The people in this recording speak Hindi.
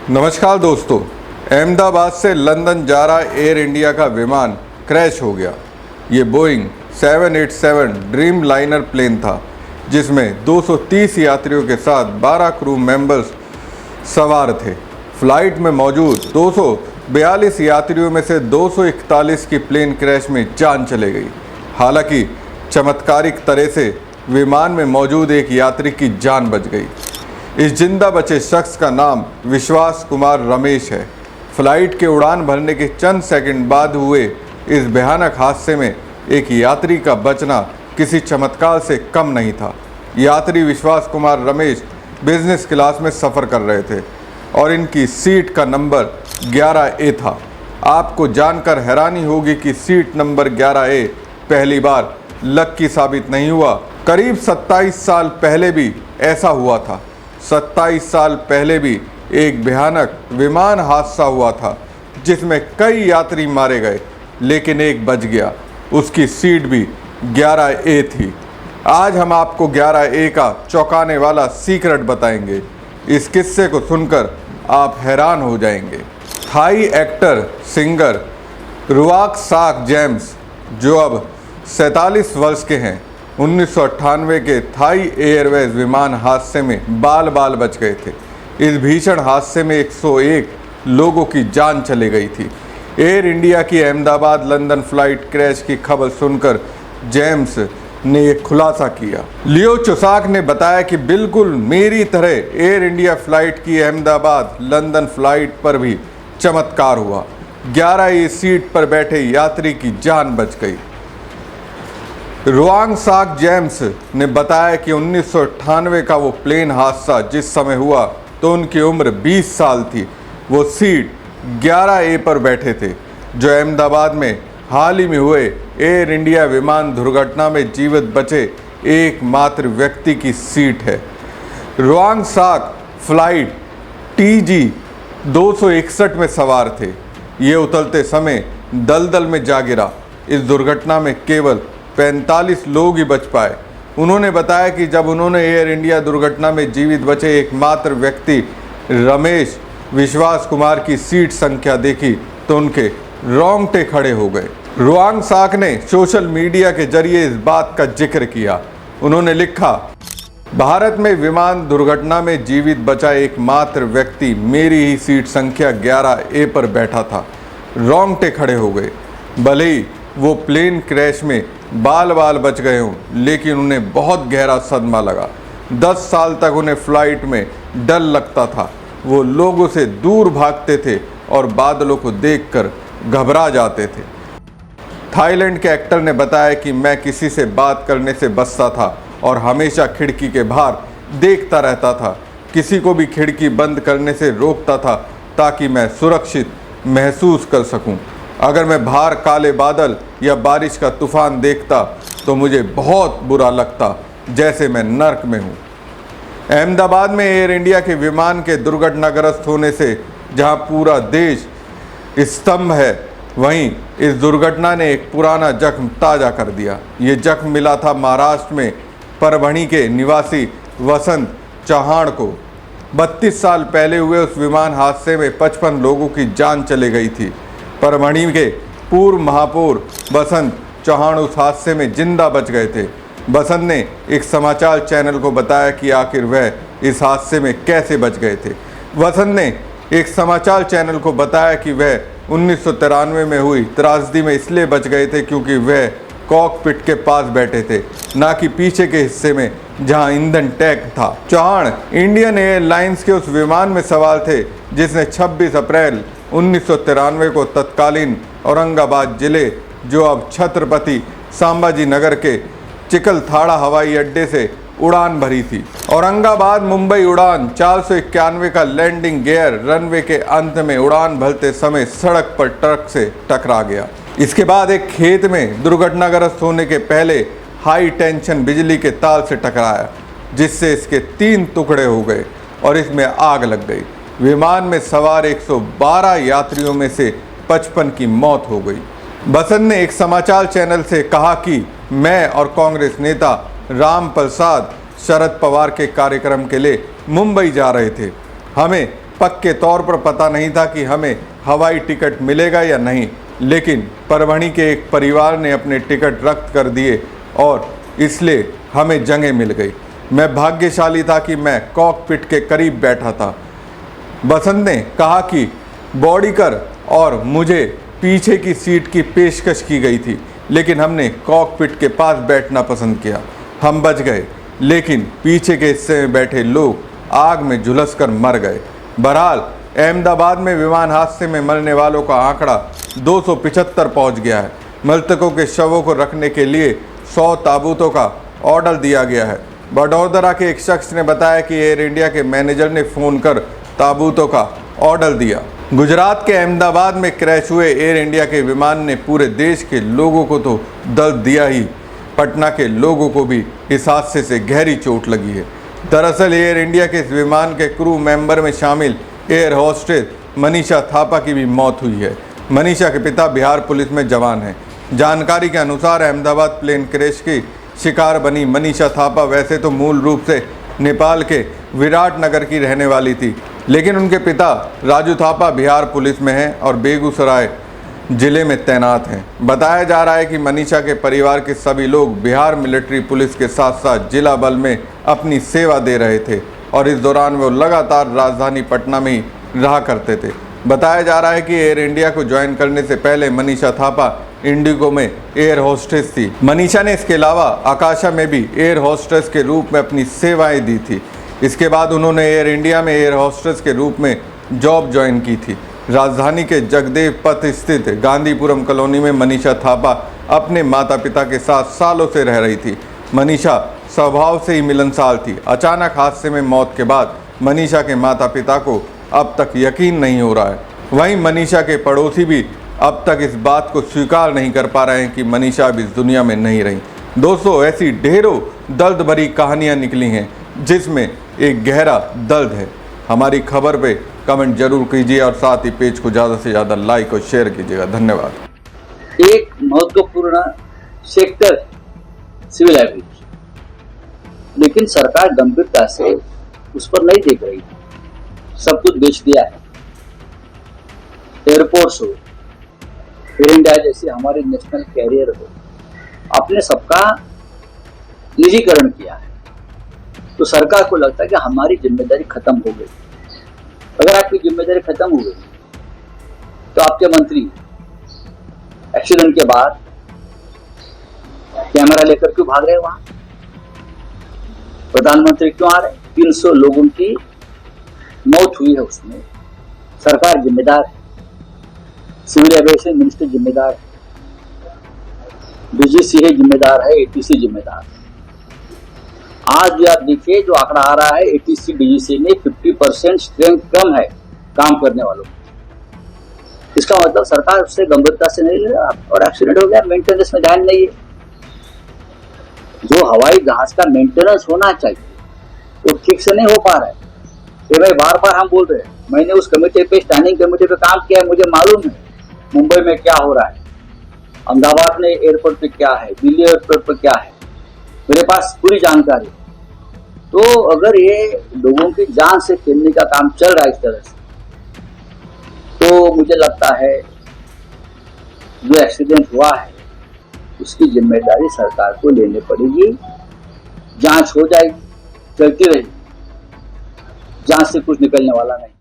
नमस्कार दोस्तों, अहमदाबाद से लंदन जा रहा एयर इंडिया का विमान क्रैश हो गया। ये बोइंग 787 ड्रीम लाइनर प्लेन था जिसमें 230 यात्रियों के साथ 12 क्रू मेंबर्स सवार थे। फ्लाइट में मौजूद 242 यात्रियों में से 241 की प्लेन क्रैश में जान चली गई। हालांकि चमत्कारिक तरह से विमान में मौजूद एक यात्री की जान बच गई। इस जिंदा बचे शख्स का नाम विश्वास कुमार रमेश है। फ्लाइट के उड़ान भरने के चंद सेकंड बाद हुए इस भयानक हादसे में एक यात्री का बचना किसी चमत्कार से कम नहीं था। यात्री विश्वास कुमार रमेश बिजनेस क्लास में सफ़र कर रहे थे और इनकी सीट का नंबर 11A था। आपको जानकर हैरानी होगी कि सीट नंबर 11A पहली बार लक की साबित नहीं हुआ। करीब 27 साल पहले भी ऐसा हुआ था। 27 साल पहले भी एक भयानक विमान हादसा हुआ था जिसमें कई यात्री मारे गए, लेकिन एक बच गया। उसकी सीट भी 11A थी। आज हम आपको 11A का चौंकाने वाला सीक्रेट बताएंगे। इस किस्से को सुनकर आप हैरान हो जाएंगे। थाई एक्टर सिंगर रुवाकसाक जेम्स, जो अब 47 वर्ष के हैं, 1998 के थाई एयरवेज विमान हादसे में बाल बाल बच गए थे। इस भीषण हादसे में 101 लोगों की जान चली गई थी। एयर इंडिया की अहमदाबाद लंदन फ्लाइट क्रैश की खबर सुनकर जेम्स ने एक खुलासा किया। लियो चुसाक ने बताया कि बिल्कुल मेरी तरह एयर इंडिया फ्लाइट की अहमदाबाद लंदन फ्लाइट पर भी चमत्कार हुआ। 11A सीट पर बैठे यात्री की जान बच गई। रुवाकसाक जेम्स ने बताया कि 1998 का वो प्लेन हादसा जिस समय हुआ तो उनकी उम्र 20 साल थी। वो सीट 11A पर बैठे थे, जो अहमदाबाद में हाल ही में हुए एयर इंडिया विमान दुर्घटना में जीवित बचे एकमात्र व्यक्ति की सीट है। रुवाकसाक फ्लाइट TG 261 में सवार थे। ये उतरते समय दलदल में जा गिरा। इस दुर्घटना में केवल 45 लोग ही बच पाए। उन्होंने बताया कि जब उन्होंने एयर इंडिया दुर्घटना में जीवित बचे एकमात्र व्यक्ति रमेश विश्वास कुमार की सीट संख्या देखी तो उनके रोंगटे खड़े हो गए। रुवाकसाक ने सोशल मीडिया के जरिए इस बात का जिक्र किया। उन्होंने लिखा, भारत में विमान दुर्घटना में जीवित बचा एकमात्र व्यक्ति मेरी ही सीट संख्या 11A पर बैठा था। रोंगटे खड़े हो गए। भले ही वो प्लेन क्रैश में बाल बाल बच गए हों, लेकिन उन्हें बहुत गहरा सदमा लगा। 10 साल तक उन्हें फ्लाइट में डर लगता था। वो लोगों से दूर भागते थे और बादलों को देखकर घबरा जाते थे। थाईलैंड के एक्टर ने बताया कि मैं किसी से बात करने से बचता था और हमेशा खिड़की के बाहर देखता रहता था। किसी को भी खिड़की बंद करने से रोकता था ताकि मैं सुरक्षित महसूस कर सकूं। अगर मैं बाहर काले बादल या बारिश का तूफान देखता तो मुझे बहुत बुरा लगता, जैसे मैं नर्क में हूँ। अहमदाबाद में एयर इंडिया के विमान के दुर्घटनाग्रस्त होने से जहाँ पूरा देश स्तंभ है, वहीं इस दुर्घटना ने एक पुराना जख्म ताज़ा कर दिया। ये जख्म मिला था महाराष्ट्र में परभणी के निवासी वसंत चौहान को। 32 साल पहले हुए उस विमान हादसे में 55 लोगों की जान चली गई थी। परभणी के पूर्व महापौर वसंत चौहान उस हादसे में जिंदा बच गए थे। वसंत ने एक समाचार चैनल को बताया कि आखिर वह इस हादसे में कैसे बच गए थे। वसंत ने एक समाचार चैनल को बताया कि वह 1993 में हुई त्रासदी में इसलिए बच गए थे क्योंकि वह कॉकपिट के पास बैठे थे, ना कि पीछे के हिस्से में जहां ईंधन टैंक था। चौहान इंडियन एयरलाइंस के उस विमान में सवार थे जिसने 26 अप्रैल 1993 को तत्कालीन औरंगाबाद जिले, जो अब छत्रपति संभाजी नगर के चिकलथाड़ा हवाई अड्डे से उड़ान भरी थी। औरंगाबाद मुंबई उड़ान 491 का लैंडिंग गियर रनवे के अंत में उड़ान भरते समय सड़क पर ट्रक से टकरा गया। इसके बाद एक खेत में दुर्घटनाग्रस्त होने के पहले हाई टेंशन बिजली के तार से टकराया, जिससे इसके 3 टुकड़े हो गए और इसमें आग लग गई। विमान में सवार 112 यात्रियों में से 55 की मौत हो गई। वसंत ने एक समाचार चैनल से कहा कि मैं और कांग्रेस नेता राम प्रसाद शरद पवार के कार्यक्रम के लिए मुंबई जा रहे थे। हमें पक्के तौर पर पता नहीं था कि हमें हवाई टिकट मिलेगा या नहीं, लेकिन परभणी के एक परिवार ने अपने टिकट रद्द कर दिए और इसलिए हमें जगह मिल गई। मैं भाग्यशाली था कि मैं कॉकपिट के करीब बैठा था। बसंत ने कहा कि बॉडीकर और मुझे पीछे की सीट की पेशकश की गई थी, लेकिन हमने कॉकपिट के पास बैठना पसंद किया। हम बच गए, लेकिन पीछे के हिस्से में बैठे लोग आग में झुलसकर मर गए। बहरहाल अहमदाबाद में विमान हादसे में मरने वालों का आंकड़ा 275 पहुंच गया है। मृतकों के शवों को रखने के लिए 100 ताबूतों का ऑर्डर दिया गया है। वडोदरा के एक शख्स ने बताया कि एयर इंडिया के मैनेजर ने फ़ोन कर ताबूतों का ऑर्डर दिया। गुजरात के अहमदाबाद में क्रैश हुए एयर इंडिया के विमान ने पूरे देश के लोगों को तो दर्द दिया ही, पटना के लोगों को भी इस हादसे से गहरी चोट लगी है। दरअसल एयर इंडिया के इस विमान के क्रू मेंबर में शामिल एयर होस्टेस मनीषा थापा की भी मौत हुई है। मनीषा के पिता बिहार पुलिस में जवान हैं। जानकारी के अनुसार अहमदाबाद प्लेन क्रैश की शिकार बनी मनीषा थापा वैसे तो मूल रूप से नेपाल के विराटनगर की रहने वाली थी, लेकिन उनके पिता राजू थापा बिहार पुलिस में हैं और बेगूसराय जिले में तैनात हैं। बताया जा रहा है कि मनीषा के परिवार के सभी लोग बिहार मिलिट्री पुलिस के साथ साथ जिला बल में अपनी सेवा दे रहे थे और इस दौरान वो लगातार राजधानी पटना में ही रहा करते थे। बताया जा रहा है कि एयर इंडिया को ज्वाइन करने से पहले मनीषा थापा इंडिगो में एयर होस्टेस थी। मनीषा ने इसके अलावा आकाशा में भी एयर होस्टेस के रूप में अपनी सेवाएं दी थी। इसके बाद उन्होंने एयर इंडिया में एयर होस्टेस के रूप में जॉब ज्वाइन की थी। राजधानी के जगदेव पथ स्थित गांधीपुरम कॉलोनी में मनीषा थापा अपने माता पिता के साथ सालों से रह रही थी। मनीषा स्वभाव से ही मिलनसार थी। अचानक हादसे में मौत के बाद मनीषा के माता पिता को अब तक यकीन नहीं हो रहा है। वहीं मनीषा के पड़ोसी भी अब तक इस बात को स्वीकार नहीं कर पा रहे हैं कि मनीषा अब इस दुनिया में नहीं रही। दोस्तों, ऐसी ढेरों दर्द भरी कहानियां निकली हैं जिसमें एक गहरा दर्द है। हमारी खबर पे कमेंट जरूर कीजिए और साथ ही पेज को ज़्यादा से ज़्यादा लाइक और शेयर कीजिएगा। धन्यवाद। एक महत्वपूर्ण सेक्टर सिविल एविएशन, लेकिन सरकार गंभीरता से उस पर नहीं देख रही। सब कुछ बेच दिया है। एयरपोर्ट्स हो, एयर इंडिया जैसे हमारे नेशनल कैरियर हो, आपने सबका निजीकरण किया है। तो सरकार को लगता है कि हमारी जिम्मेदारी खत्म हो गई। अगर आपकी जिम्मेदारी खत्म हो गई तो आपके मंत्री एक्सीडेंट के बाद कैमरा लेकर क्यों भाग रहे वहां? प्रधानमंत्री क्यों आ रहे? 300 लोगों की मौत हुई है, उसमें सरकार जिम्मेदार है, सिविल एविएशन मिनिस्टर जिम्मेदार है, डीजीसीए जिम्मेदार है, एटीसी जिम्मेदार है। आज भी आप देखिए जो आंकड़ा आ रहा है, एटीसी डीजीसी में 50% स्ट्रेंथ कम है काम करने वालों की। इसका मतलब सरकार उससे गंभीरता से नहीं ले रहा और एक्सीडेंट हो गया, मेंटेनेंस में ध्यान नहीं है। जो हवाई जहाज का मेंटेनेंस होना चाहिए वो ठीक से नहीं हो पा रहा है। ये भाई बार बार हम बोल रहे हैं, मैंने उस कमेटी पे, स्टैंडिंग कमेटी पे काम किया है, मुझे मालूम है मुंबई में क्या हो रहा है, अहमदाबाद में एयरपोर्ट पे क्या है, दिल्ली एयरपोर्ट पे क्या है, मेरे पास पूरी जानकारी। तो अगर ये लोगों की जान से खेलने का काम चल रहा है इस तरह से, तो मुझे लगता है जो एक्सीडेंट हुआ है उसकी जिम्मेदारी सरकार को लेनी पड़ेगी। जांच हो जाएगी, चलती रहेगी, जांच से कुछ निकलने वाला नहीं।